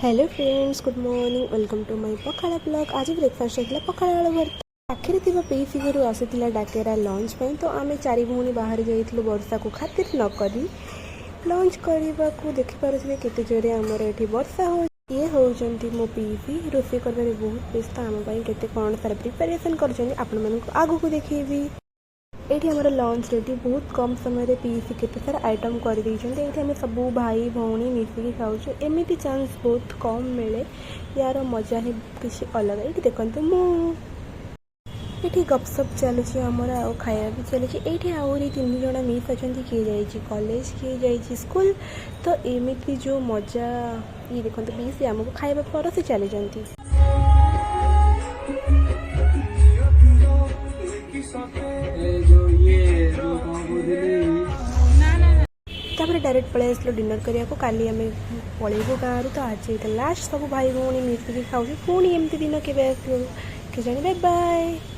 Hello friends, good morning. Welcome to my pakhala blog. आज breakfast होता पखाड़ा आलू भर्ता। पाखे थी पीसी घर आसाला डाकेरा लंच पे, तो आम चारि भौणी बाहर जाइलु वर्षा को खातिर नक लंच करने को। देखिपे केते जोरे आमर ये वर्षा हो। ये होती मो पीसी रोषे कर बहुत व्यस्त। आम केते कौन सारा प्रिपेरेसन कर आगू को देखेबी। ये आम लंच रेडी बहुत कम समय पीसी केते सारा आइटम कर आम सब भाई भौणी मिसिकी खाऊ। एमती चांस बहुत कम मिले। यार मजा ही किसी अलग। ये देखते मुझे गपसप चलुची आमर आ खाया भी चलुची। ये आहरी 3 जन मिस अच्छा, किए जाइए कॉलेज किए जाइए स्कूल। तो एमती जो मजा ये देखते पीसी आमको खाଇବା परसी चली जाती। तापर डायरेक्ट पलि आसलु डिनर करने को। काली आम पलैबू गाँव। तो आज ये लास्ट सब भाई भौणी मिसिकी खाऊ। पुणी एमती दिन के आसलु के जाने। Bye bye.